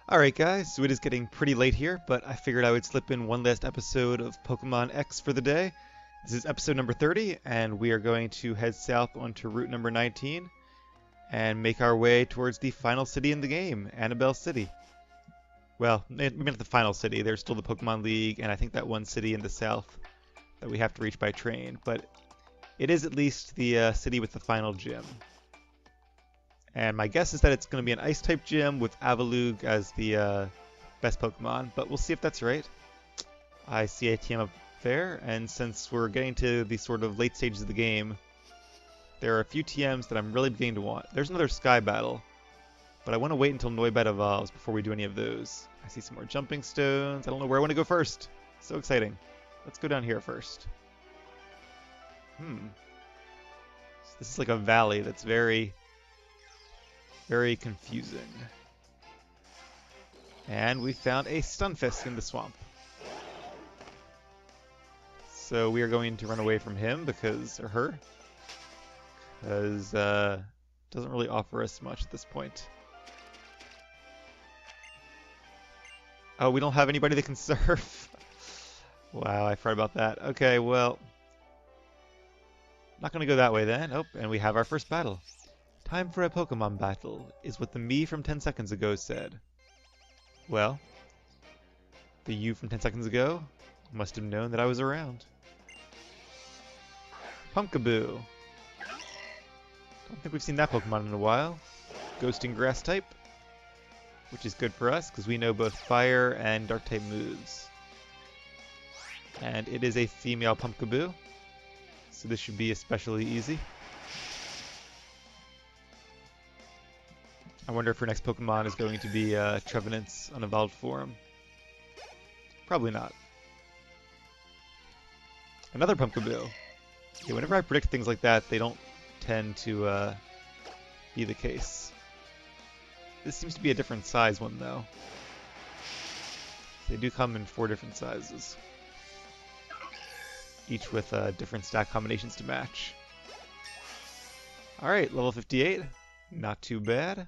Alright guys, so it is getting pretty late here, but I figured I would slip in one last episode of Pokémon X for the day. This is episode number 30, and we are going to head south onto route number 19 and make our way towards the final city in the game, Annabelle City. Well, maybe not the final city, there's still the Pokemon League, and I think that one city in the south that we have to reach by train, but it is at least the city with the final gym. And my guess is that it's going to be an Ice-type gym with Avalugg as the best Pokemon, but we'll see if that's right. I see a TM up there, and since we're getting to the sort of late stages of the game, there are a few TMs that I'm really beginning to want. There's another Sky Battle, but I want to wait until Noibat evolves before we do any of those. I see some more jumping stones. I don't know where I want to go first. So exciting. Let's go down here first. So this is like a valley that's very confusing. And we found a Stunfisk in the swamp. So we are going to run away from him or her, because it doesn't really offer us much at this point. Oh, we don't have anybody that can surf. Wow, I forgot about that. Okay, well, not gonna go that way then. Oh, and we have our first battle. Time for a Pokemon battle, is what the me from 10 seconds ago said. Well, the you from 10 seconds ago must have known that I was around. Pumpkaboo. Don't think we've seen that Pokemon in a while. Ghosting Grass type, which is good for us because we know both Fire and Dark type moves. And it is a female Pumpkaboo, so this should be especially easy. I wonder if her next Pokemon is going to be Trevenant's unevolved form. Probably not. Another Pumpkaboo. Yeah, whenever I predict things like that, they don't tend to be the case. This seems to be a different size one, though. They do come in 4 different sizes, each with different stack combinations to match. Alright, level 58. Not too bad.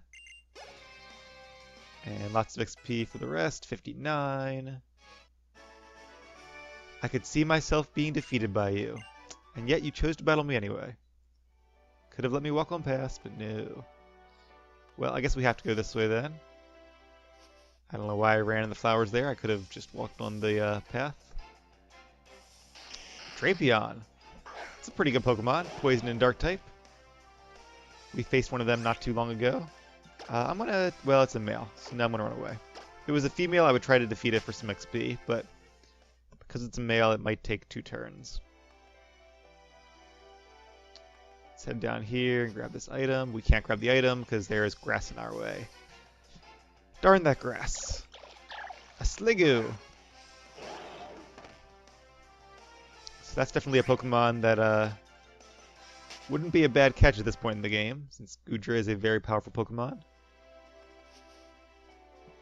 And lots of XP for the rest, 59. I could see myself being defeated by you, and yet you chose to battle me anyway. Could have let me walk on past, but no. Well, I guess we have to go this way then. I don't know why I ran in the flowers there. I could have just walked on the path. Drapion. It's a pretty good Pokemon. Poison and Dark type. We faced one of them not too long ago. Well, it's a male, so now I'm gonna run away. If it was a female, I would try to defeat it for some XP, but because it's a male, it might take 2 turns. Let's head down here and grab this item. We can't grab the item because there is grass in our way. Darn that grass. A Sliggoo. So that's definitely a Pokemon that wouldn't be a bad catch at this point in the game, since Goodra is a very powerful Pokemon.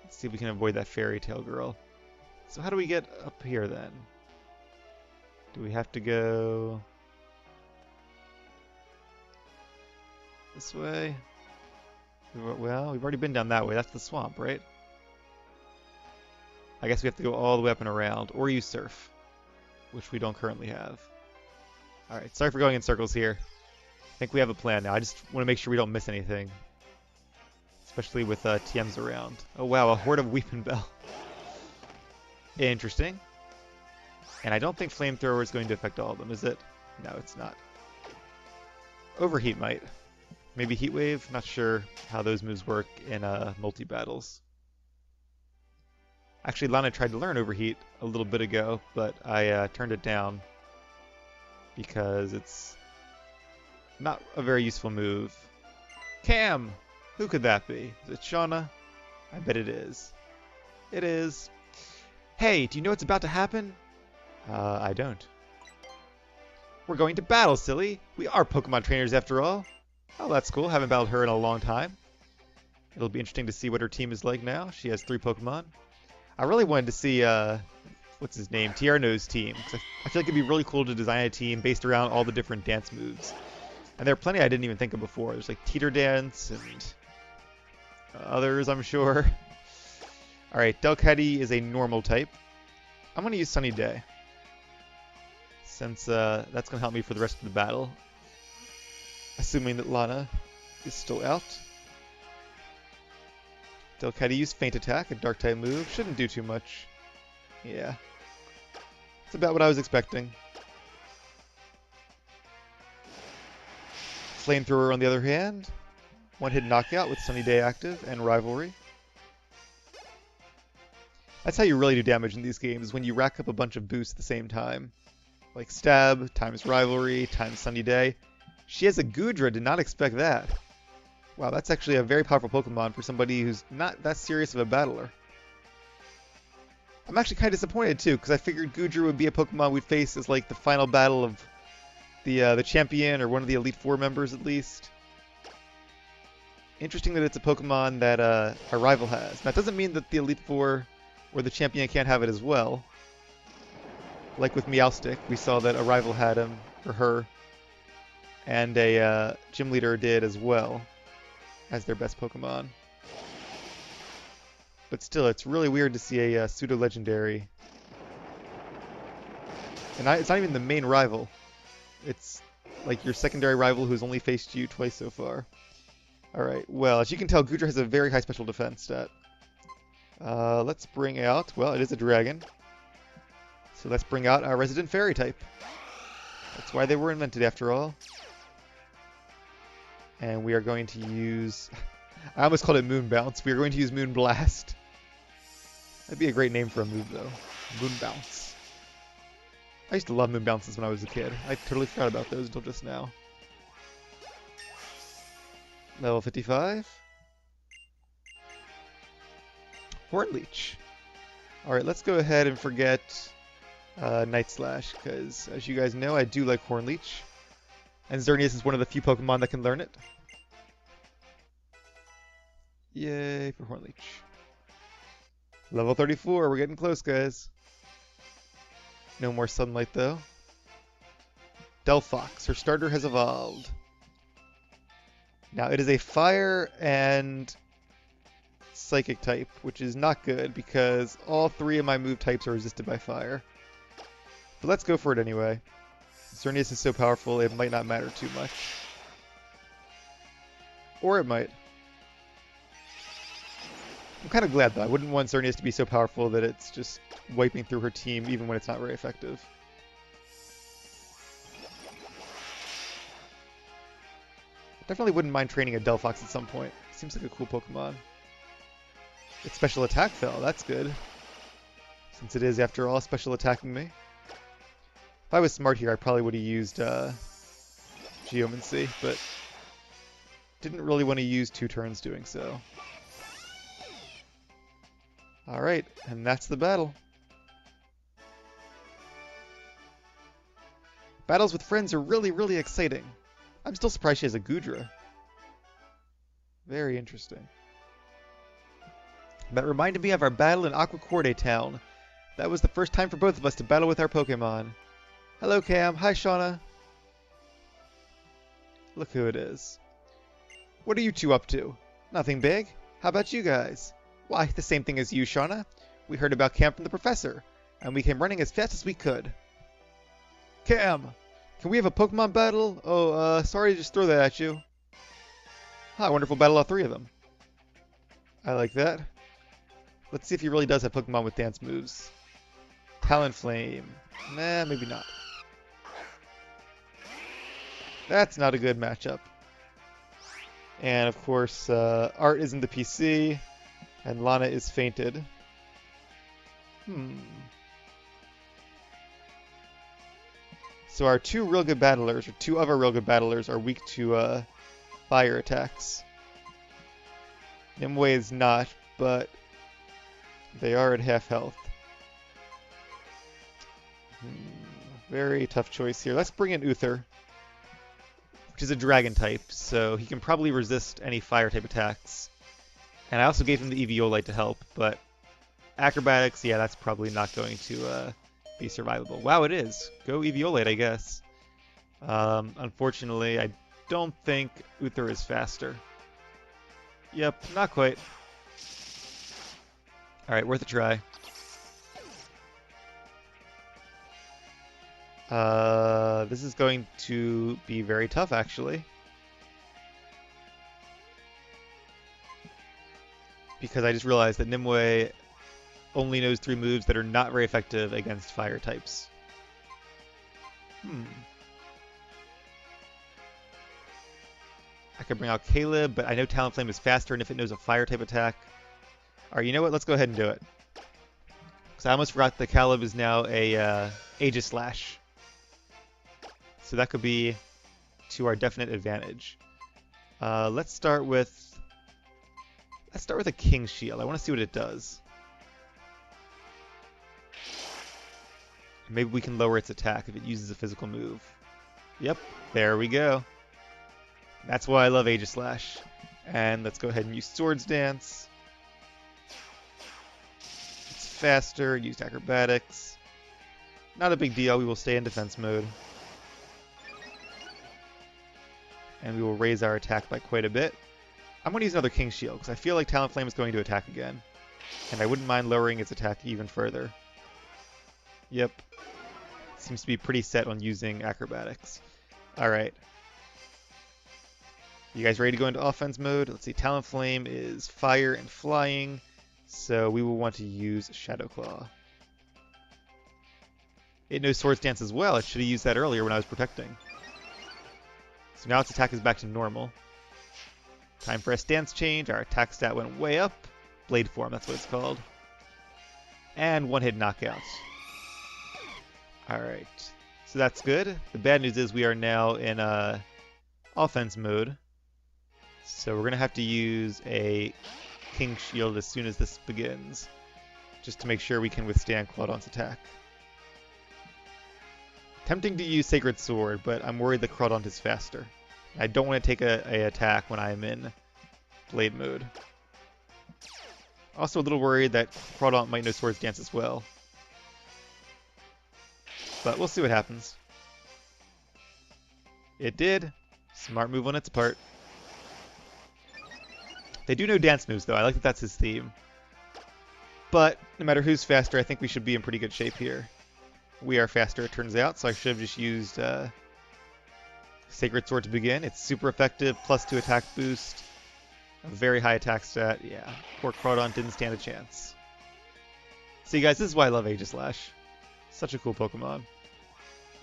Let's see if we can avoid that Fairy Tail girl. So how do we get up here then? Do we have to go this way? Well, we've already been down that way. That's the swamp, right? I guess we have to go all the way up and around, or use Surf, which we don't currently have. Alright, sorry for going in circles here. I think we have a plan now. I just want to make sure we don't miss anything, especially with TMs around. Oh wow, a horde of Weepinbell. Interesting. And I don't think Flamethrower is going to affect all of them, is it? No, it's not. Overheat might. Maybe Heat Wave? Not sure how those moves work in multi-battles. Actually, Lana tried to learn Overheat a little bit ago, but I turned it down because it's not a very useful move. Cam! Who could that be? Is it Shauna? I bet it is. It is. Hey, do you know what's about to happen? I don't. We're going to battle, silly! We are Pokemon trainers after all. Oh, that's cool. Haven't battled her in a long time. It'll be interesting to see what her team is like now. She has 3 Pokemon. I really wanted to see, what's his name? Tierno's team. I feel like it'd be really cool to design a team based around all the different dance moves. And there are plenty I didn't even think of before. There's like Teeter Dance and others, I'm sure. Alright, Delcatty is a normal type. I'm going to use Sunny Day, since that's going to help me for the rest of the battle. Assuming that Lana is still out. Delcatty used Feint Attack, a Dark type move. Shouldn't do too much. Yeah. It's about what I was expecting. Flamethrower, on the other hand, one-hit knockout with Sunny Day active and Rivalry. That's how you really do damage in these games, is when you rack up a bunch of boosts at the same time. Like Stab, times Rivalry, times Sunny Day. She has a Goodra, did not expect that. Wow, that's actually a very powerful Pokemon for somebody who's not that serious of a battler. I'm actually kind of disappointed too, because I figured Goodra would be a Pokemon we'd face as like the final battle of the champion, or one of the Elite Four members at least. Interesting that it's a Pokemon that a rival has. That doesn't mean that the Elite Four or the champion can't have it as well. Like with Meowstic, we saw that a rival had him, or her, and a gym leader did as well, as their best Pokemon. But still, it's really weird to see a pseudo-legendary. And it's not even the main rival. It's like your secondary rival who's only faced you twice so far. Alright, well, as you can tell, Goodra has a very high special defense stat. Let's bring out, well, it is a dragon. So let's bring out our resident fairy type. That's why they were invented after all. And we are going to use... I almost called it Moon Bounce. We are going to use Moon Blast. That'd be a great name for a move, though. Moon Bounce. I used to love Moon Bounces when I was a kid. I totally forgot about those until just now. Level 55. Horn Leech. Alright, let's go ahead and forget Night Slash, because as you guys know, I do like Horn Leech. And Xerneas is one of the few Pokemon that can learn it. Yay for Horn Leech. Level 34, we're getting close, guys. No more sunlight, though. Delphox, her starter has evolved. Now, it is a fire and psychic type, which is not good because all three of my move types are resisted by fire. But let's go for it anyway. Xerneas is so powerful, it might not matter too much. Or it might. I'm kind of glad, though. I wouldn't want Xerneas to be so powerful that it's just wiping through her team, even when it's not very effective. Definitely wouldn't mind training a Delphox at some point. Seems like a cool Pokemon. Its special attack fell. That's good. Since it is, after all, special attacking me. If I was smart here, I probably would have used Geomancy, but didn't really want to use 2 turns doing so. Alright, and that's the battle. Battles with friends are really, really exciting. I'm still surprised she has a Goodra. Very interesting. That reminded me of our battle in Aquacorde Town. That was the first time for both of us to battle with our Pokemon. Hello, Cam. Hi, Shauna. Look who it is. What are you two up to? Nothing big. How about you guys? Why, the same thing as you, Shauna. We heard about Cam from the professor, and we came running as fast as we could. Cam! Can we have a Pokemon battle? Oh, sorry to just throw that at you. Ah, wonderful battle all 3 of them. I like that. Let's see if he really does have Pokemon with dance moves. Talonflame. Nah, maybe not. That's not a good matchup. And of course, Art is in the PC, and Lana is fainted. So our 2 real good battlers, or 2 of our real good battlers, are weak to fire attacks. Nimue is not, but they are at half health. Very tough choice here. Let's bring in Uther, which is a dragon type, so he can probably resist any fire type attacks. And I also gave him the Eviolite to help, but acrobatics, yeah, that's probably not going to be survivable. Wow, it is. Go Eviolite, I guess. Unfortunately, I don't think Uther is faster. Yep, not quite. Alright, worth a try. This is going to be very tough, actually. Because I just realized that Nimue only knows 3 moves that are not very effective against fire types. I could bring out Caleb, but I know Talonflame is faster, and if it knows a fire type attack... Alright, you know what? Let's go ahead and do it. Because I almost forgot that Caleb is now a Aegis Slash. So that could be to our definite advantage. Let's start with a King Shield. I want to see what it does. Maybe we can lower its attack if it uses a physical move. Yep, there we go. That's why I love Aegis Slash. And let's go ahead and use Swords Dance. It's faster, used Acrobatics. Not a big deal, we will stay in defense mode. And we will raise our attack by quite a bit. I'm going to use another King Shield, because I feel like Talonflame is going to attack again. And I wouldn't mind lowering its attack even further. Yep. Seems to be pretty set on using Acrobatics. Alright. You guys ready to go into offense mode? Let's see, Talonflame is fire and flying, so we will want to use Shadow Claw. It knows Swords Dance as well. It should have used that earlier when I was protecting. So now its attack is back to normal. Time for a stance change. Our attack stat went way up. Blade Form, that's what it's called. And one-hit knockout. Alright. So that's good. The bad news is we are now in offense mode. So we're going to have to use a King Shield as soon as this begins. Just to make sure we can withstand Quaddon's attack. Tempting to use Sacred Sword, but I'm worried that Quaddon is faster. I don't want to take a attack when I'm in Blade mode. Also a little worried that Quaddon might know Swords Dance as well. But we'll see what happens. It did. Smart move on its part. They do know dance moves, though. I like that that's his theme. But no matter who's faster, I think we should be in pretty good shape here. We are faster, it turns out, so I should have just used Sacred Sword to begin. It's super effective, +2 attack boost, a very high attack stat. Yeah, poor Quaddon didn't stand a chance. See, guys, this is why I love Aegis Slash. Such a cool Pokemon.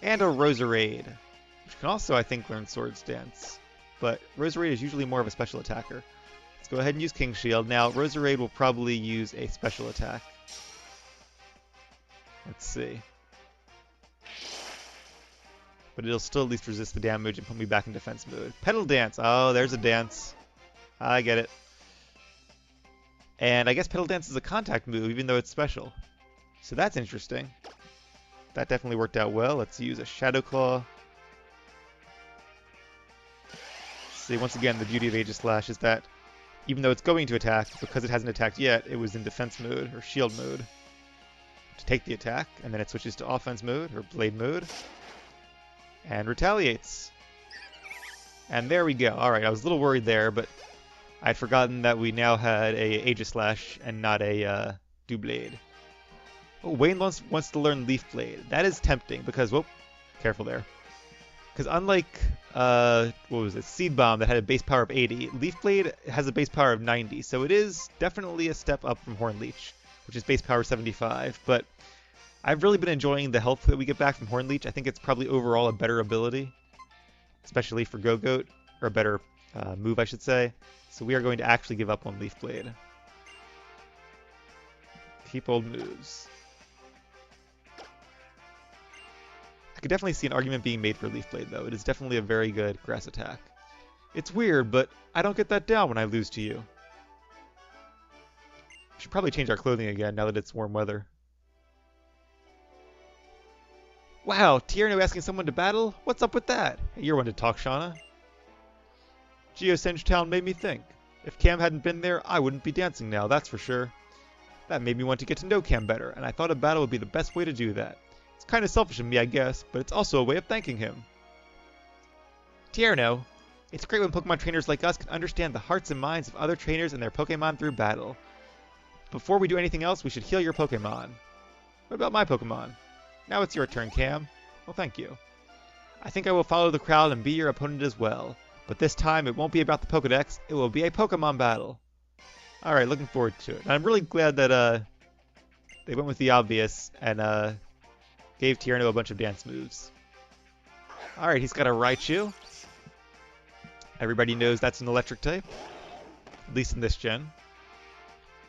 And a Roserade, which can also, I think, learn Swords Dance. But Roserade is usually more of a special attacker. Let's go ahead and use King Shield. Now, Roserade will probably use a special attack. Let's see. But it'll still at least resist the damage and put me back in defense mode. Petal Dance. Oh, there's a dance. I get it. And I guess Petal Dance is a contact move, even though it's special. So that's interesting. That definitely worked out well. Let's use a Shadow Claw. See, once again, the beauty of Aegis Slash is that even though it's going to attack, because it hasn't attacked yet, it was in defense mode, or shield mode, to take the attack, and then it switches to offense mode, or blade mode, and retaliates. And there we go. Alright, I was a little worried there, but I'd forgotten that we now had a Aegis Slash and not a Doublade. Oh, Wayne wants to learn Leaf Blade. That is tempting, because, whoop, careful there. Because unlike, what was it, Seed Bomb that had a base power of 80, Leaf Blade has a base power of 90, so it is definitely a step up from Horn Leech, which is base power 75, but I've really been enjoying the health that we get back from Horn Leech. I think it's probably overall a better ability, especially for Go-Goat, or a better move, I should say. So we are going to actually give up on Leaf Blade. Keep old moves. I could definitely see an argument being made for Leaf Blade, though. It is definitely a very good grass attack. It's weird, but I don't get that down when I lose to you. We should probably change our clothing again now that it's warm weather. Wow, Tierno asking someone to battle? What's up with that? Hey, you're one to talk, Shauna. Geosenge Town made me think. If Cam hadn't been there, I wouldn't be dancing now, that's for sure. That made me want to get to know Cam better, and I thought a battle would be the best way to do that. It's kind of selfish of me, I guess, but it's also a way of thanking him. Tierno, it's great when Pokemon trainers like us can understand the hearts and minds of other trainers and their Pokemon through battle. before we do anything else, we should heal your Pokemon. What about my Pokemon? Now it's your turn, Cam. Well, thank you. I think I will follow the crowd and be your opponent as well. But this time, it won't be about the Pokedex, it will be a Pokemon battle. Alright, looking forward to it. And I'm really glad that they went with the obvious and gave Tierno a bunch of dance moves. Alright, he's got a Raichu. Everybody knows that's an electric type, at least in this gen.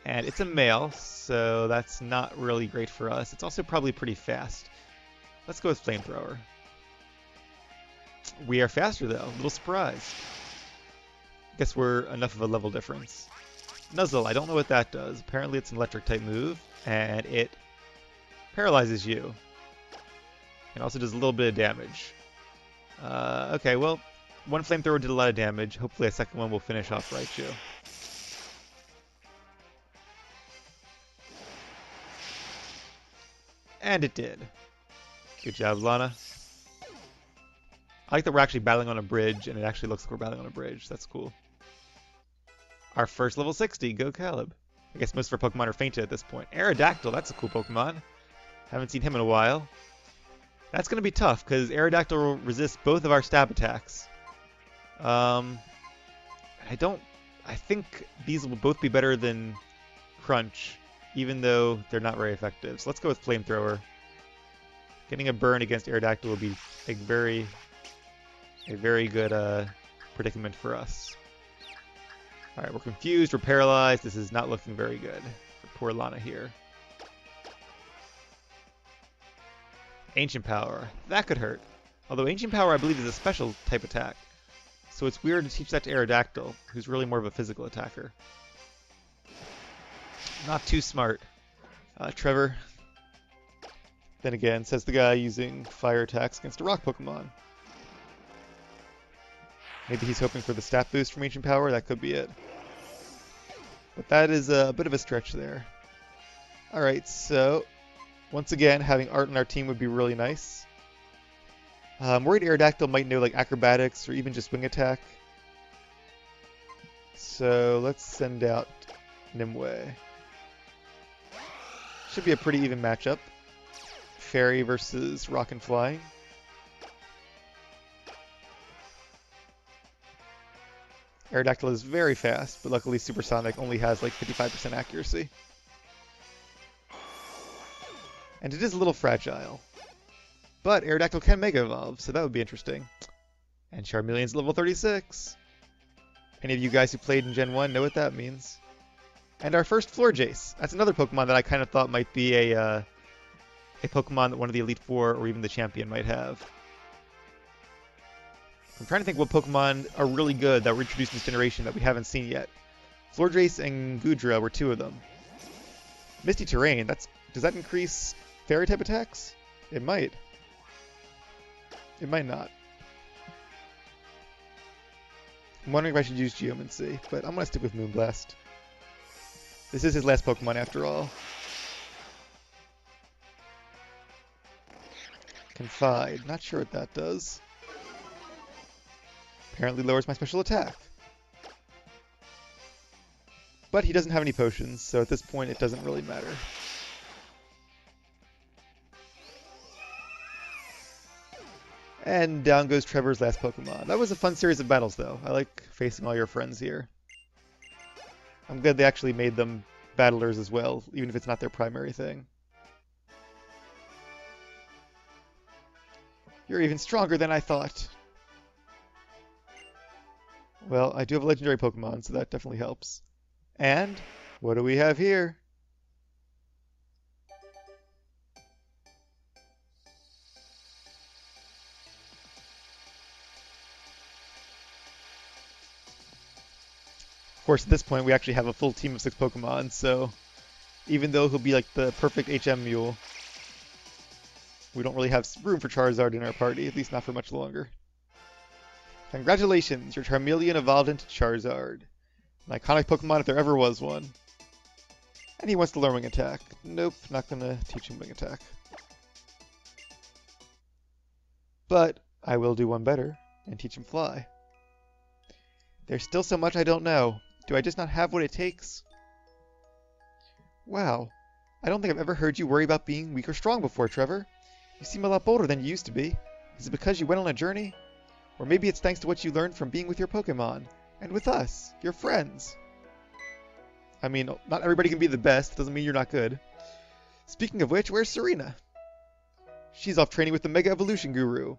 And it's a male, so that's not really great for us. It's also probably pretty fast. Let's go with Flamethrower. We are faster though, a little surprised. Guess we're enough of a level difference. Nuzzle, I don't know what that does. Apparently it's an electric type move, and it paralyzes you. And also does a little bit of damage. Okay, well, one Flamethrower did a lot of damage. Hopefully a second one will finish off Raichu. And it did. Good job, Lana. I like that we're actually battling on a bridge, and it actually looks like we're battling on a bridge. That's cool. Our first level 60. Go Caleb. I guess most of our Pokemon are fainted at this point. Aerodactyl, that's a cool Pokemon. Haven't seen him in a while. That's going to be tough, because Aerodactyl will resist both of our stab attacks. I think these will both be better than Crunch, even though they're not very effective. So let's go with Flamethrower. Getting a burn against Aerodactyl will be a very good predicament for us. Alright, we're confused, we're paralyzed. This is not looking very good for poor Lana here. Ancient Power. That could hurt. Although Ancient Power, I believe, is a special type attack. So it's weird to teach that to Aerodactyl, who's really more of a physical attacker. Not too smart. Trevor. Then again, says the guy using fire attacks against a rock Pokemon. Maybe he's hoping for the stat boost from Ancient Power, that could be it. But that is a bit of a stretch there. Alright, so once again, having Art on our team would be really nice. I'm worried Aerodactyl might know like Acrobatics or even just Wing Attack. So let's send out Nimue. Should be a pretty even matchup. Fairy versus Rock and Flying. Aerodactyl is very fast, but luckily Supersonic only has like 55% accuracy. And it is a little fragile. But Aerodactyl can Mega Evolve, so that would be interesting. And Charmeleon's level 36. Any of you guys who played in Gen 1 know what that means. And our first Florjace. That's another Pokemon that I kind of thought might be a Pokemon that one of the Elite Four or even the Champion might have. I'm trying to think what Pokemon are really good that were introduced in this generation that we haven't seen yet. Florjace and Goodra were two of them. Misty Terrain, does that increase Fairy type attacks? It might. It might not. I'm wondering if I should use Geomancy, but I'm going to stick with Moonblast. This is his last Pokemon after all. Confide, not sure what that does. Apparently lowers my special attack. But he doesn't have any potions, so at this point it doesn't really matter. And down goes Trevor's last Pokemon. That was a fun series of battles though. I like facing all your friends here. I'm glad they actually made them battlers as well, even if it's not their primary thing. You're even stronger than I thought. Well, I do have a legendary Pokemon, so that definitely helps. And what do we have here? Of course, at this point, we actually have a full team of 6 Pokemon, so even though he'll be like the perfect HM Mule, we don't really have room for Charizard in our party, at least not for much longer. Congratulations, your Charmeleon evolved into Charizard. An iconic Pokemon if there ever was one. And he wants to learn Wing Attack. Nope, not gonna teach him Wing Attack. But I will do one better and teach him Fly. There's still so much I don't know. Do I just not have what it takes? Wow. I don't think I've ever heard you worry about being weak or strong before, Trevor. You seem a lot bolder than you used to be. Is it because you went on a journey? Or maybe it's thanks to what you learned from being with your Pokémon. And with us, your friends. I mean, not everybody can be the best. Doesn't mean you're not good. Speaking of which, where's Serena? She's off training with the Mega Evolution Guru.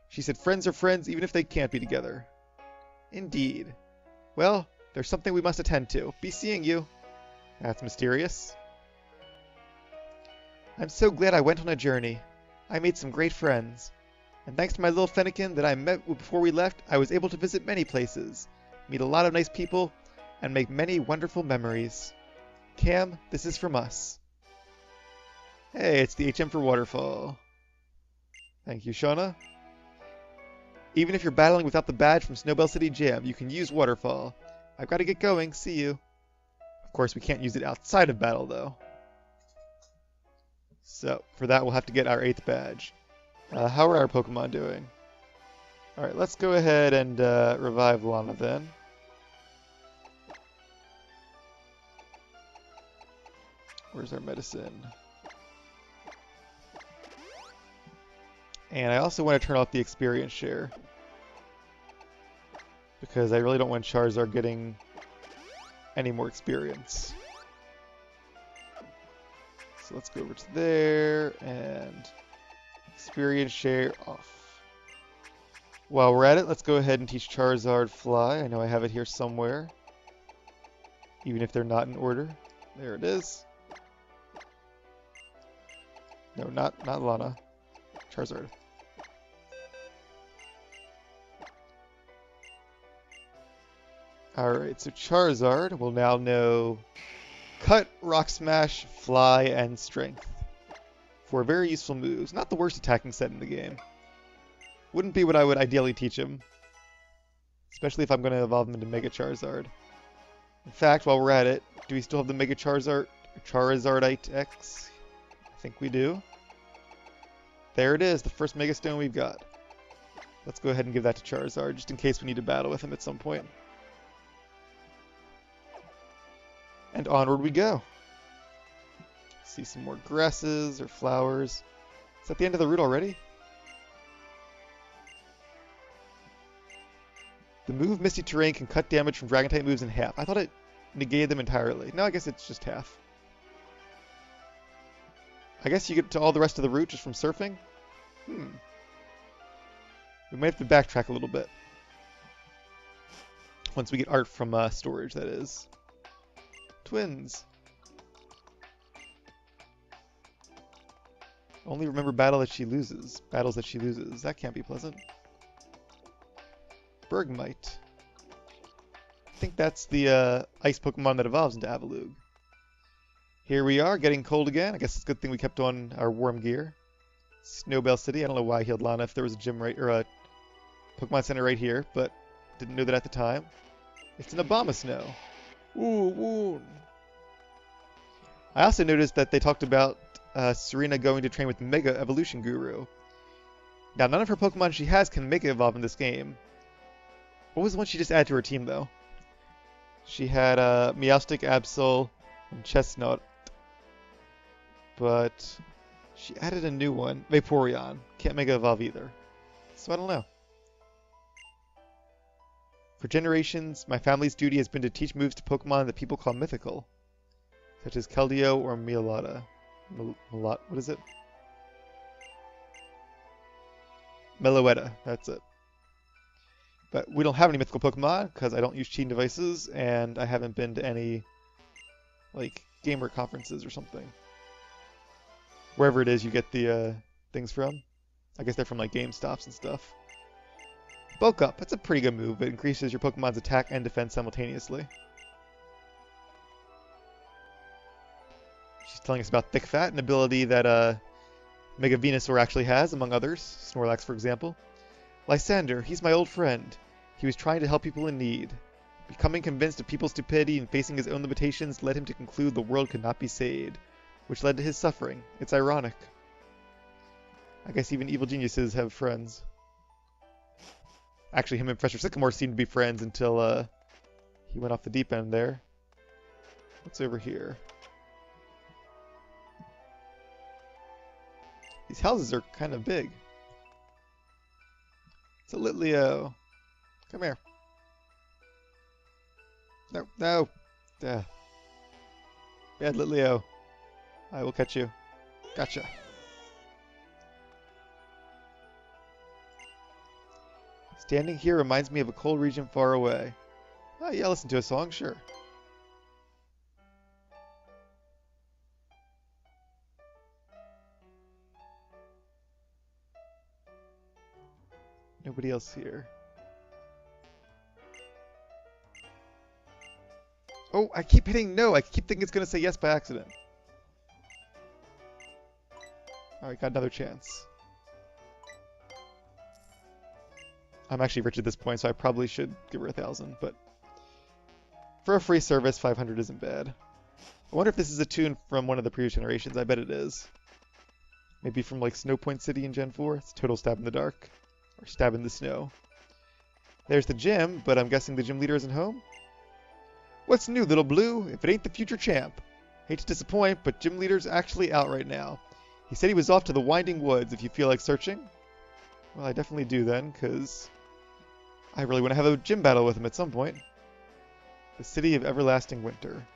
She said friends are friends even if they can't be together. Indeed. Well, there's something we must attend to. Be seeing you. That's mysterious. I'm so glad I went on a journey. I made some great friends. And thanks to my little Fennekin that I met before we left, I was able to visit many places, meet a lot of nice people, and make many wonderful memories. Cam, this is from us. Hey, it's the HM for Waterfall. Thank you, Shauna. Even if you're battling without the badge from Snowbelle City Gym, you can use Waterfall. I've got to get going. See you. Of course, we can't use it outside of battle, though. So, for that, we'll have to get our 8th badge. How are our Pokemon doing? Alright, let's go ahead and revive Lana then. Where's our medicine? And I also want to turn off the experience share. Because I really don't want Charizard getting any more experience. So let's go over to there and experience share off. While we're at it, let's go ahead and teach Charizard Fly. I know I have it here somewhere. Even if they're not in order. There it is. No, not Lana. Charizard. Alright, so Charizard will now know Cut, Rock Smash, Fly, and Strength. 4 very useful moves. Not the worst attacking set in the game. Wouldn't be what I would ideally teach him. Especially if I'm going to evolve him into Mega Charizard. In fact, while we're at it, do we still have the Mega Charizardite X? I think we do. There it is, the first Mega Stone we've got. Let's go ahead and give that to Charizard, just in case we need to battle with him at some point. And onward we go. See some more grasses or flowers. Is that the end of the route already? The move Misty Terrain can cut damage from Dragon-type moves in half. I thought it negated them entirely. No, I guess it's just half. I guess you get to all the rest of the route just from surfing? We might have to backtrack a little bit. Once we get art from storage, that is. Twins. Only remember battles that she loses. That can't be pleasant. Bergmite. I think that's the ice Pokemon that evolves into Avalugg. Here we are, getting cold again. I guess it's a good thing we kept on our warm gear. Snowbelle City. I don't know why I healed Lana if there was a gym right or a Pokemon Center right here, but didn't know that at the time. It's an Abomasnow. Ooh, wound. I also noticed that they talked about Serena going to train with the Mega Evolution Guru. Now, none of her Pokemon she has can Mega Evolve in this game. What was the one she just added to her team, though? She had Meowstic, Absol, and Chestnut. But she added a new one, Vaporeon. Can't Mega Evolve either. So I don't know. For generations, my family's duty has been to teach moves to Pokemon that people call mythical, such as Keldeo or Meloetta. What is it? Meloetta, that's it. But we don't have any mythical Pokemon because I don't use cheating devices and I haven't been to any, like, gamer conferences or something. Wherever it is you get the things from. I guess they're from, like, GameStops and stuff. Bulk Up, that's a pretty good move. It increases your Pokemon's attack and defense simultaneously. She's telling us about Thick Fat, an ability that Mega Venusaur actually has, among others. Snorlax, for example. Lysander, he's my old friend. He was trying to help people in need. Becoming convinced of people's stupidity and facing his own limitations led him to conclude the world could not be saved, which led to his suffering. It's ironic. I guess even evil geniuses have friends. Actually, him and Professor Sycamore seemed to be friends until he went off the deep end there. What's over here? These houses are kind of big. It's a Litleo. Come here. No, no. Bad Litleo. I will catch you. Gotcha. Standing here reminds me of a cold region far away. Oh yeah, listen to a song, sure. Nobody else here. Oh, I keep hitting no. I keep thinking it's going to say yes by accident. Alright, got another chance. I'm actually rich at this point, so I probably should give her 1,000, but for a free service, 500 isn't bad. I wonder if this is a tune from one of the previous generations. I bet it is. Maybe from like Snowpoint City in Gen 4. It's total stab in the dark. Or stab in the snow. There's the gym, but I'm guessing the gym leader isn't home? What's new, little blue? If it ain't the future champ. Hate to disappoint, but gym leader's actually out right now. He said he was off to the Winding Woods if you feel like searching. Well, I definitely do then, because I really want to have a gym battle with him at some point. The City of Everlasting Winter.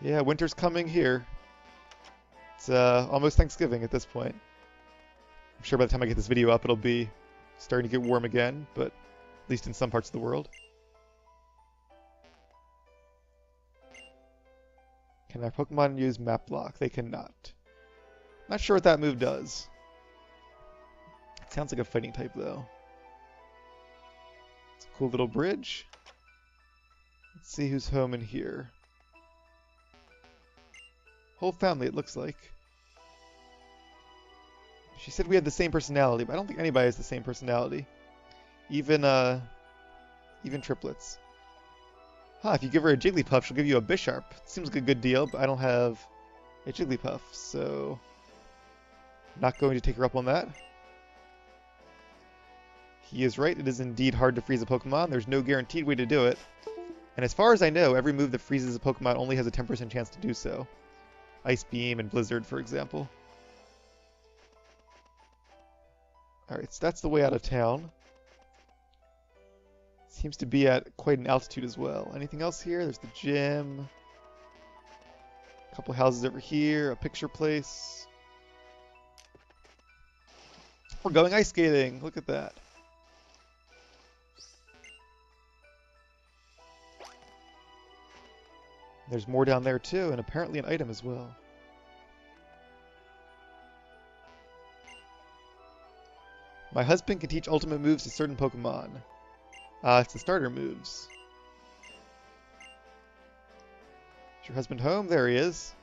Yeah, winter's coming here. It's almost Thanksgiving at this point. I'm sure by the time I get this video up, it'll be starting to get warm again, but at least in some parts of the world. Can our Pokemon use Map Lock? They cannot. Not sure what that move does. It sounds like a fighting type, though. It's a cool little bridge. Let's see who's home in here. Whole family, it looks like. She said we had the same personality, but I don't think anybody has the same personality. Even triplets. Huh, if you give her a Jigglypuff, she'll give you a Bisharp. Seems like a good deal, but I don't have a Jigglypuff, so not going to take her up on that. He is right, it is indeed hard to freeze a Pokemon. There's no guaranteed way to do it. And as far as I know, every move that freezes a Pokemon only has a 10% chance to do so. Ice Beam and Blizzard, for example. Alright, so that's the way out of town. Seems to be at quite an altitude as well. Anything else here? There's the gym. A couple houses over here. A picture place. We're going ice skating. Look at that. There's more down there too, and apparently an item as well. My husband can teach ultimate moves to certain Pokemon. It's the starter moves. Is your husband home? There he is.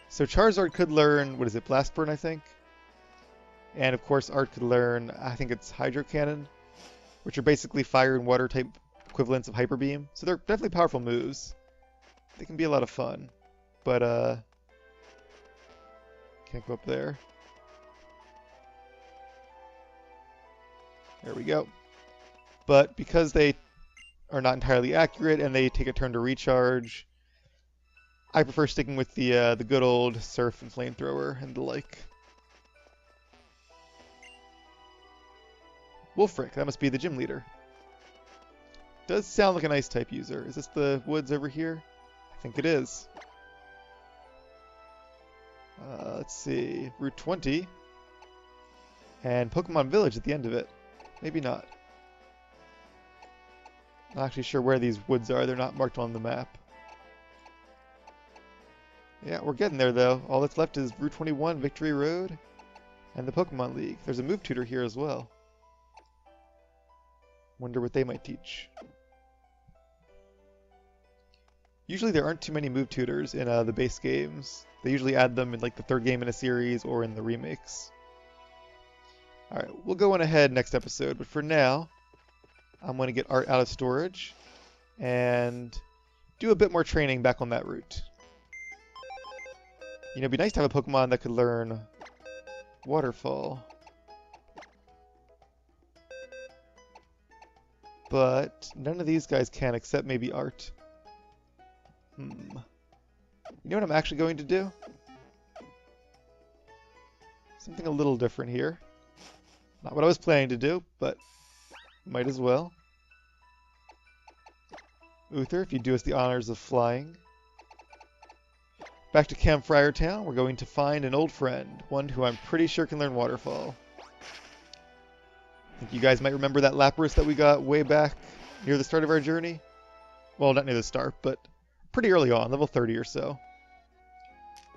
So Charizard could learn, what is it, Blast Burn, I think? And of course Art could learn, I think it's Hydro Cannon, which are basically fire and water type equivalents of Hyper Beam. So they're definitely powerful moves. They can be a lot of fun. But, can't go up there. There we go. But because they are not entirely accurate and they take a turn to recharge, I prefer sticking with the good old Surf and Flamethrower and the like. Wolfric, that must be the gym leader. Does sound like an ice type user. Is this the woods over here? I think it is. Let's see. Route 20. And Pokemon Village at the end of it. Maybe not. Not actually sure where these woods are. They're not marked on the map. Yeah, we're getting there though. All that's left is Route 21, Victory Road, and the Pokemon League. There's a move tutor here as well. Wonder what they might teach. Usually there aren't too many move tutors in the base games. They usually add them in like the third game in a series or in the remakes. Alright, we'll go on ahead next episode, but for now, I'm going to get Art out of storage and do a bit more training back on that route. You know, it'd be nice to have a Pokemon that could learn Waterfall. But none of these guys can except maybe Art. You know what I'm actually going to do? Something a little different here. Not what I was planning to do, but might as well. Uther, if you do us the honors of flying. Back to Campfire Town, we're going to find an old friend, one who I'm pretty sure can learn Waterfall. I think you guys might remember that Lapras that we got way back near the start of our journey. Well, not near the start, but pretty early on, level 30 or so.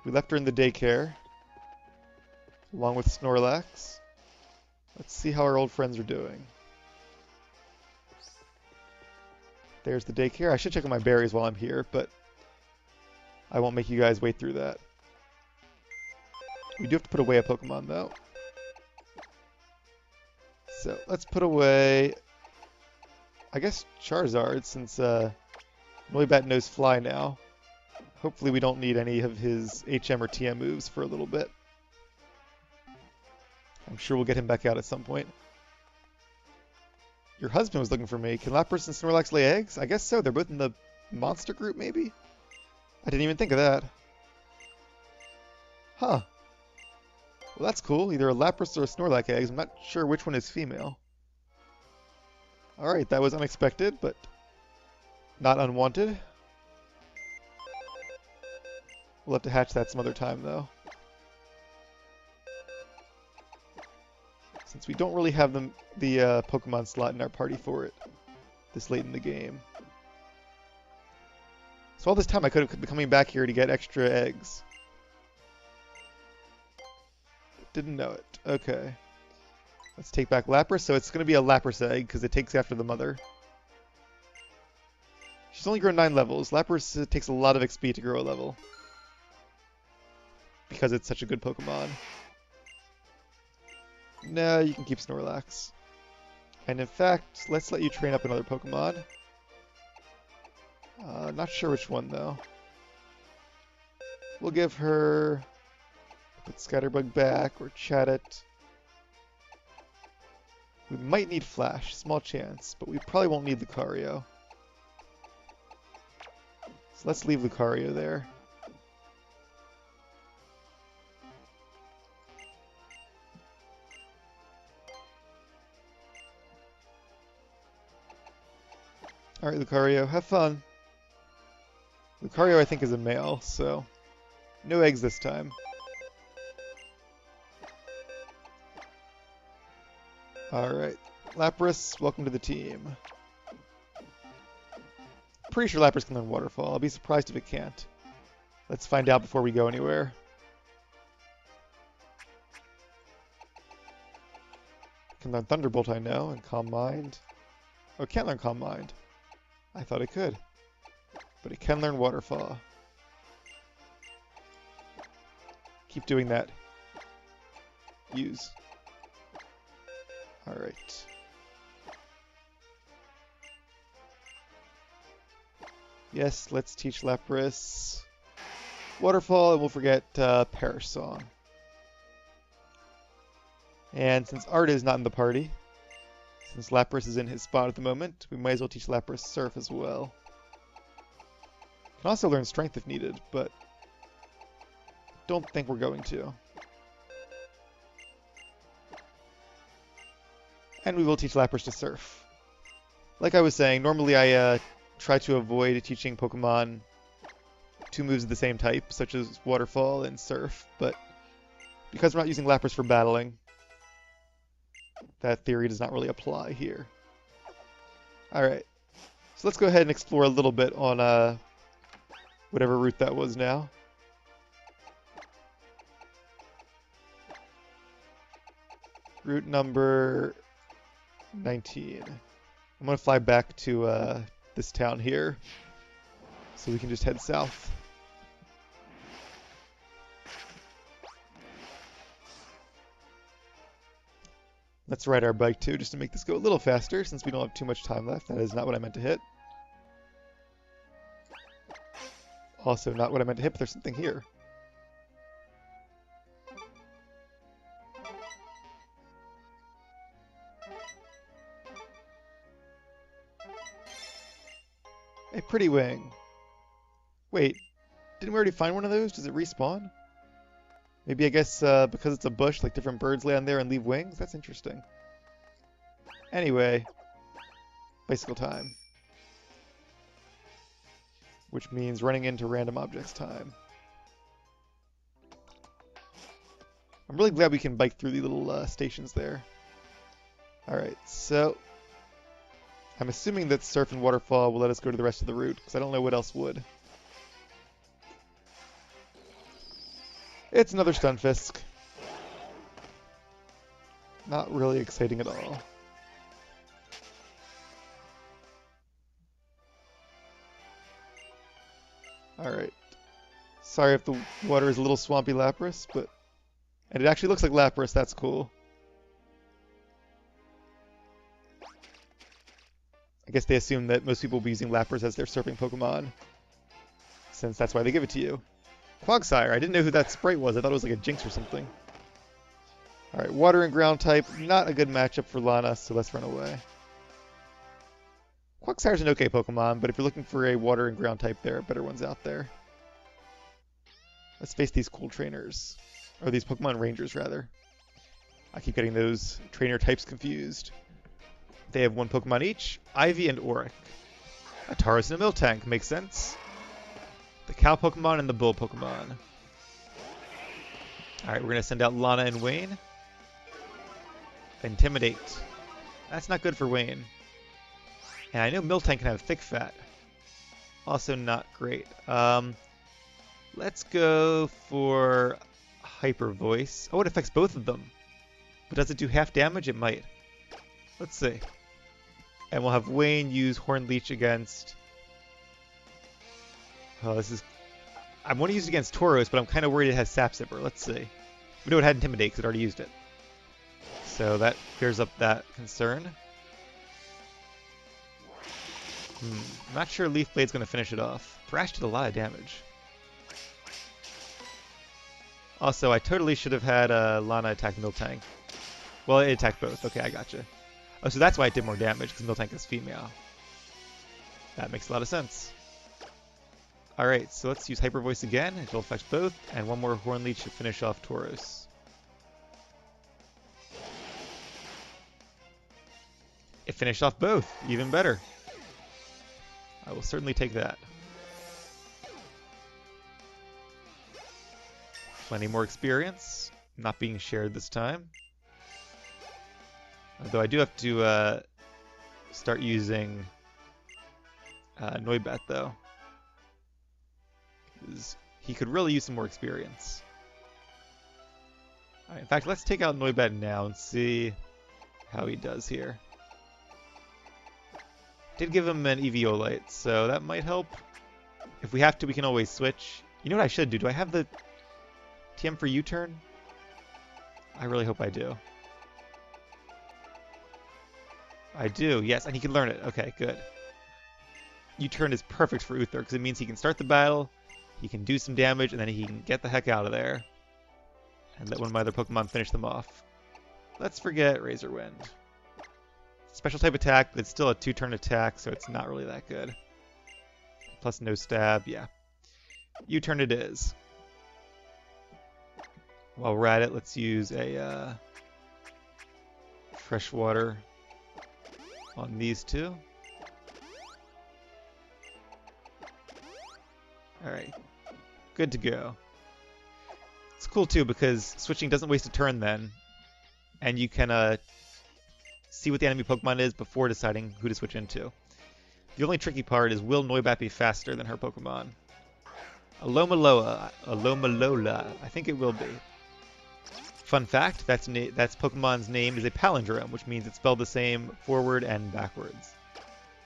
We left her in the daycare, along with Snorlax. Let's see how our old friends are doing. There's the daycare. I should check on my berries while I'm here, but I won't make you guys wait through that. We do have to put away a Pokemon, though. So, let's put away, I guess, Charizard, since really bad knows Fly now. Hopefully we don't need any of his HM or TM moves for a little bit. I'm sure we'll get him back out at some point. Your husband was looking for me. Can Lapras and Snorlax lay eggs? I guess so. They're both in the monster group, maybe? I didn't even think of that. Huh. Well, that's cool. Either a Lapras or a Snorlax eggs. I'm not sure which one is female. Alright, that was unexpected, but not unwanted. We'll have to hatch that some other time, though. Since we don't really have the Pokemon slot in our party for it this late in the game. So all this time I could have been coming back here to get extra eggs. Didn't know it. Okay. Let's take back Lapras. So it's going to be a Lapras egg because it takes after the mother. She's only grown 9 levels. Lapras takes a lot of XP to grow a level. Because it's such a good Pokemon. No, you can keep Snorlax. And in fact, let's let you train up another Pokemon. Not sure which one, though. We'll give her... Put Scatterbug back, or Chatot. We might need Flash, small chance, but we probably won't need Lucario. So let's leave Lucario there. Alright, Lucario, have fun. Lucario, I think, is a male, so no eggs this time. Alright, Lapras, welcome to the team. Pretty sure Lapras can learn Waterfall. I'll be surprised if it can't. Let's find out before we go anywhere. Can learn Thunderbolt, I know, and Calm Mind. Oh, it can't learn Calm Mind. I thought it could. But it can learn Waterfall. Keep doing that. Use. Alright. Yes, let's teach Lapras Waterfall, and we'll forget Perish Song. And since Art is not in the party, since Lapras is in his spot at the moment, we might as well teach Lapras Surf as well. Can also learn Strength if needed, but don't think we're going to. And we will teach Lapras to Surf. Like I was saying, normally I try to avoid teaching Pokemon 2 moves of the same type, such as Waterfall and Surf, but because we're not using Lapras for battling, that theory does not really apply here. Alright, so let's go ahead and explore a little bit on whatever route that was now. Route number 19. I'm going to fly back to this town here, so we can just head south. Let's ride our bike too, just to make this go a little faster, since we don't have too much time left. That is not what I meant to hit. Also not what I meant to hit, but there's something here. A pretty wing. Wait, Didn't we already find one of those? Does it respawn? Maybe, I guess, because it's a bush, like different birds land there and leave wings? That's interesting. Anyway, bicycle time. Which means running into random objects time. I'm really glad we can bike through the little stations there. Alright, so I'm assuming that Surf and Waterfall will let us go to the rest of the route, because I don't know what else would. It's another Stunfisk. Not really exciting at all. Alright. Sorry if the water is a little swampy, Lapras, but... And it actually looks like Lapras, that's cool. I guess they assume that most people will be using Lapras as their surfing Pokemon, since that's why they give it to you. Quagsire, I didn't know who that sprite was, I thought it was like a Jinx or something. Alright, water and ground type, not a good matchup for Lana, so let's run away. Quagsire's an okay Pokemon, but if you're looking for a water and ground type, there are better ones out there. Let's face these cool trainers. Or these Pokemon Rangers, rather. I keep getting those trainer types confused. They have one Pokemon each, Ivy and Auric. A Tauros and a Miltank, makes sense. The Cow Pokemon and the Bull Pokemon. Alright, we're going to send out Lana and Wayne. Intimidate. That's not good for Wayne. And I know Miltank can have thick fat. Also not great. Let's go for Hyper Voice. Oh, it affects both of them. But does it do half damage? It might. Let's see. And we'll have Wayne use Horn Leech against... Oh, this is... I want to use it against Tauros, but I'm kind of worried it has Sap Sipper. Let's see. We know it had Intimidate because it already used it. So that clears up that concern. I'm not sure Leaf Blade's going to finish it off. Thrash did a lot of damage. Also, I totally should have had Lana attack Miltank. Well, it attacked both. Okay, I gotcha. Oh, so that's why it did more damage, because Miltank is female. That makes a lot of sense. Alright, so let's use Hyper Voice again. It'll affect both, and one more Horn Leech to finish off Tauros. It finished off both. Even better. I will certainly take that. Plenty more experience. Not being shared this time. Although I do have to start using Noibat, though. Because he could really use some more experience. Alright, in fact, let's take out Noibat now and see how he does here. Did give him an Eviolite, so that might help. If we have to, we can always switch. You know what I should do? Do I have the TM for U-turn? I really hope I do. I do, yes, and he can learn it. Okay, good. U-turn is perfect for Uther, because it means he can start the battle, he can do some damage, and then he can get the heck out of there. And let one of my other Pokemon finish them off. Let's forget Razor Wind. Special type attack, but it's still a 2-turn attack, so it's not really that good. Plus no stab, yeah. U-turn it is. While we're at it, let's use a Freshwater on these two. Alright, good to go. It's cool too because switching doesn't waste a turn then, and you can see what the enemy Pokemon is before deciding who to switch into. The only tricky part is, will Noibat be faster than her Pokemon? Alola, I think it will be. Fun fact, that's Pokemon's name is a palindrome, which means it's spelled the same forward and backwards.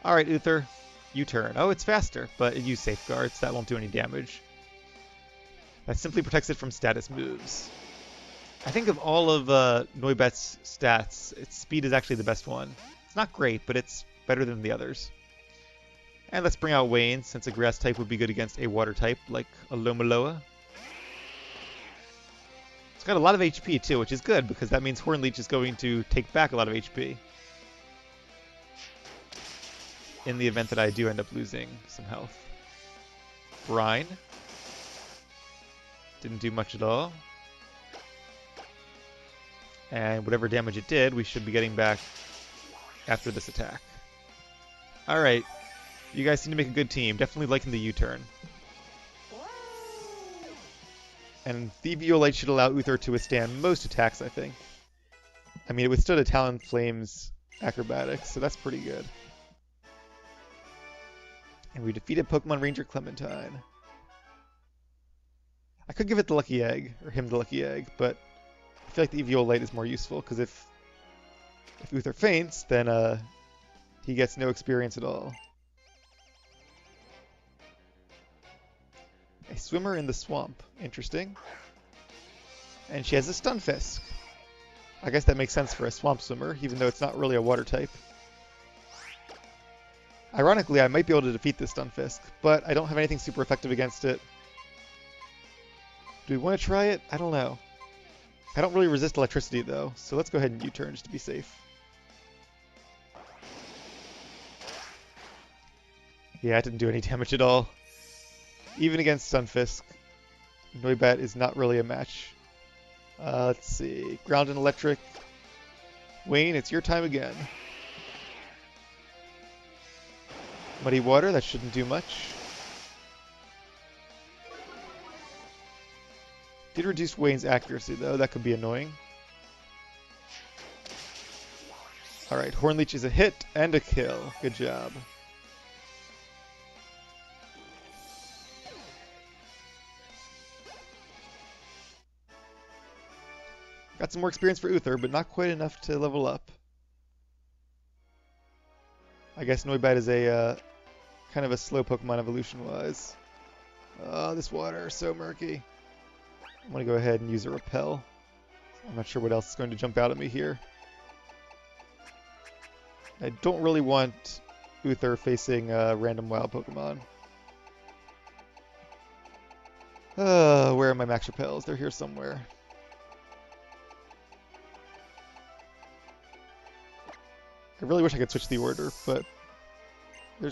Alright, Uther, U-turn. Oh, it's faster, but it used Safeguards. That won't do any damage. That simply protects it from status moves. I think of all of Noibat's stats, its speed is actually the best one. It's not great, but it's better than the others. And let's bring out Wayne, since a grass type would be good against a water type, like Alola. It's got a lot of HP too, which is good, because that means Horn Leech is going to take back a lot of HP. In the event that I do end up losing some health. Brine. Didn't do much at all. And whatever damage it did, we should be getting back after this attack. Alright. You guys seem to make a good team. Definitely liking the U-turn. And the Violite should allow Uther to withstand most attacks, I think. I mean, it withstood a Talonflame's acrobatics, so that's pretty good. And we defeated Pokemon Ranger Clementine. I could give it the Lucky Egg, or him the Lucky Egg, but I feel like the Eviolite is more useful, because if Uther faints, then he gets no experience at all. A swimmer in the swamp. Interesting. And she has a Stunfisk. I guess that makes sense for a swamp swimmer, even though it's not really a water type. Ironically, I might be able to defeat this Stunfisk, but I don't have anything super effective against it. Do we want to try it? I don't know. I don't really resist electricity, though, so let's go ahead and U-turn just to be safe. Yeah, it didn't do any damage at all. Even against Stunfisk, Noibat is not really a match. Let's see. Ground and Electric. Wayne, it's your time again. Muddy Water, that shouldn't do much. Did reduce Wayne's accuracy, though. That could be annoying. Alright, Hornleech is a hit and a kill. Good job. Got some more experience for Uther, but not quite enough to level up. I guess Noibat is a kind of a slow Pokemon evolution-wise. Oh, this water is so murky. I'm going to go ahead and use a Repel. I'm not sure what else is going to jump out at me here. I don't really want Uther facing random wild Pokemon. Where are my Max Repels? They're here somewhere. I really wish I could switch the order, but I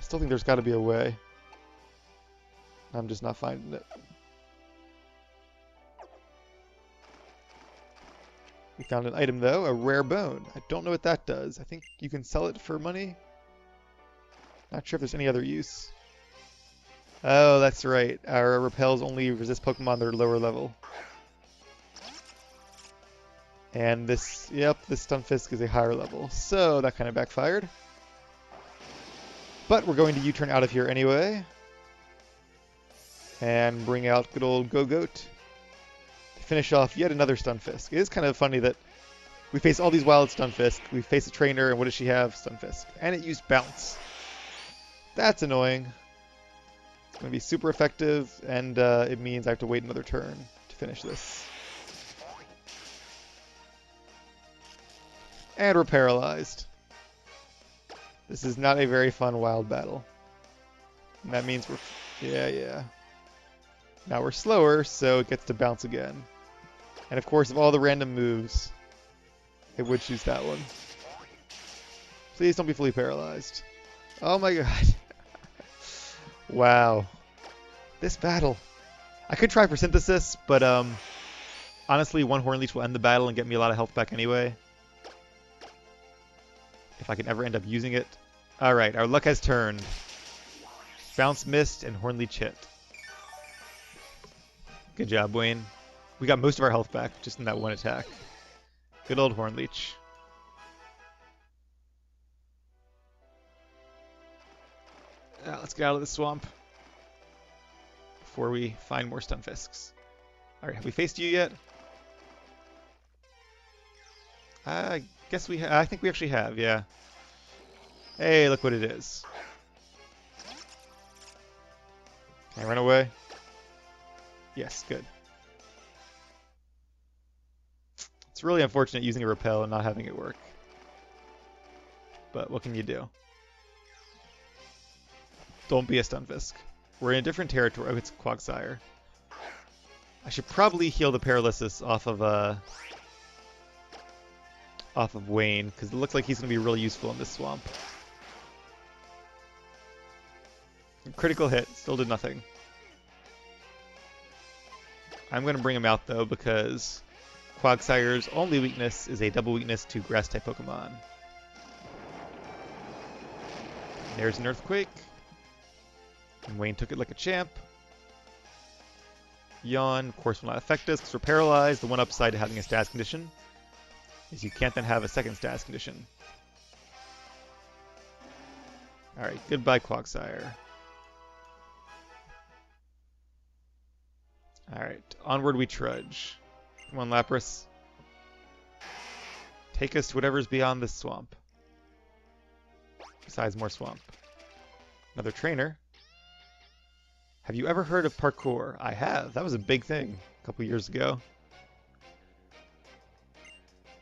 still think there's got to be a way. I'm just not finding it. We found an item, though, a rare bone. I don't know what that does. I think you can sell it for money. Not sure if there's any other use. Oh, that's right. Our repels only resist Pokemon that are lower level. And this, yep, this Stunfisk is a higher level. So that kind of backfired. But we're going to U-turn out of here anyway. And bring out good old Go-Goat to finish off yet another Stunfisk. It is kind of funny that we face all these wild Stunfisk. We face a trainer, and what does she have? Stunfisk. And it used Bounce. That's annoying. It's going to be super effective, and it means I have to wait another turn to finish this. And we're paralyzed. This is not a very fun wild battle. And that means we're... Yeah. Now we're slower, so it gets to bounce again. And of course, of all the random moves, it would choose that one. Please don't be fully paralyzed. Oh my god. Wow. This battle. I could try for Synthesis, but honestly, one Hornleech will end the battle and get me a lot of health back anyway. If I can ever end up using it. Alright, our luck has turned. Bounce missed and Hornleech hit. Good job, Wayne. We got most of our health back just in that one attack. Good old Hornleech. Let's get out of the swamp before we find more Stunfisks. Alright, have we faced you yet? I guess we I think we actually have, yeah. Hey, look what it is. Can I run away? Yes, good. It's really unfortunate using a repel and not having it work. But what can you do? Don't be a Stunfisk. We're in a different territory. Oh, it's Quagsire. I should probably heal the paralysis off of Wayne, because it looks like he's going to be really useful in this swamp. Critical hit. Still did nothing. I'm going to bring him out, though, because Quagsire's only weakness is a double weakness to Grass-type Pokemon. There's an Earthquake. And Wayne took it like a champ. Yawn, of course, will not affect us because we're paralyzed. The one upside to having a status condition is you can't then have a second status condition. Alright, goodbye, Quagsire. Alright, onward we trudge. Come on, Lapras. Take us to whatever's beyond this swamp. Besides more swamp. Another trainer. Have you ever heard of parkour? I have. That was a big thing a couple years ago.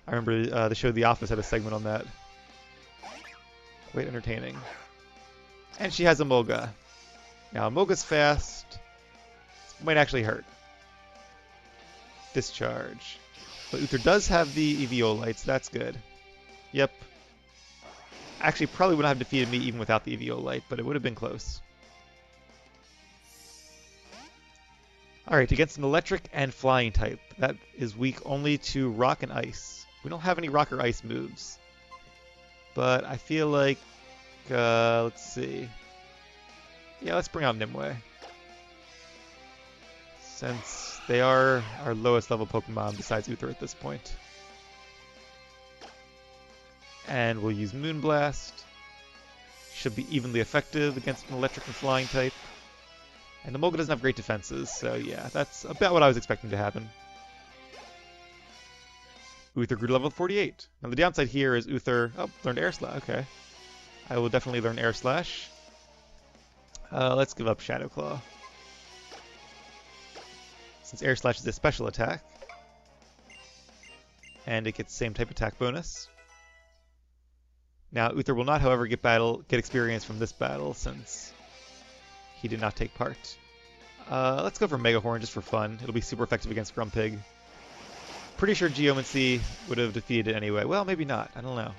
I remember the show The Office had a segment on that. Quite entertaining. And she has a Mulga. Now, Mulga's fast. Might actually hurt. Discharge. But Uther does have the Eviolite, so that's good. Yep. Actually, probably would not have defeated me even without the Eviolite, but it would have been close. Alright, against an electric and flying type. That is weak only to rock and ice. We don't have any rock or ice moves. But I feel like... let's see. Yeah, let's bring out Nimue. Since they are our lowest level Pokemon besides Uther at this point. And we'll use Moonblast. Should be evenly effective against an electric and flying type. And the Mulga doesn't have great defenses, so yeah, that's about what I was expecting to happen. Uther grew to level 48. Now the downside here is Uther... Oh, learned Air Slash, okay. I will definitely learn Air Slash. Let's give up Shadow Claw. Since Air Slash is a special attack. And it gets the same type attack bonus. Now Uther will not, however, get experience from this battle, since he did not take part. Let's go for Mega Horn just for fun. It'll be super effective against Grumpig. Pretty sure Geomancy would have defeated it anyway. Well, maybe not. I don't know.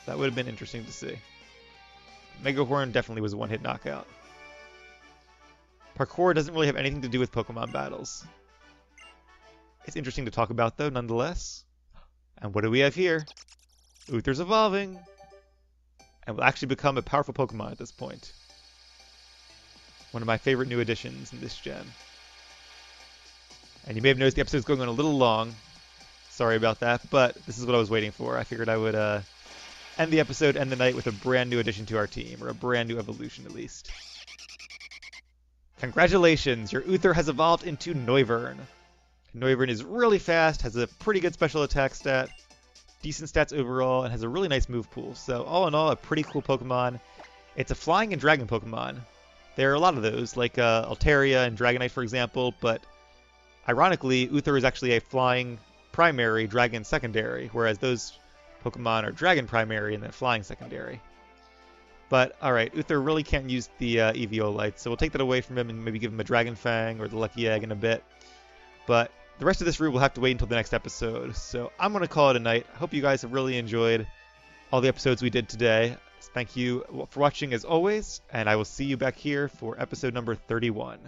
That would have been interesting to see. Mega Horn definitely was a one-hit knockout. Parkour doesn't really have anything to do with Pokemon battles. It's interesting to talk about, though, nonetheless. And what do we have here? Uther's evolving! And will actually become a powerful Pokemon at this point. One of my favorite new additions in this gen. And you may have noticed the episode's going on a little long. Sorry about that, but this is what I was waiting for. I figured I would end the episode, end the night with a brand new addition to our team, or a brand new evolution at least. Congratulations, your Uther has evolved into Noivern. Noivern is really fast, has a pretty good special attack stat, decent stats overall, and has a really nice move pool. So all in all, a pretty cool Pokemon. It's a flying and dragon Pokemon. There are a lot of those, like Altaria and Dragonite, for example, but ironically, Uther is actually a flying primary, dragon secondary, whereas those Pokemon are dragon primary and then flying secondary. But, alright, Uther really can't use the Eviolite, so we'll take that away from him and maybe give him a Dragon Fang or the Lucky Egg in a bit. But the rest of this route will have to wait until the next episode, so I'm going to call it a night. I hope you guys have really enjoyed all the episodes we did today. Thank you for watching as always, and I will see you back here for episode number 31.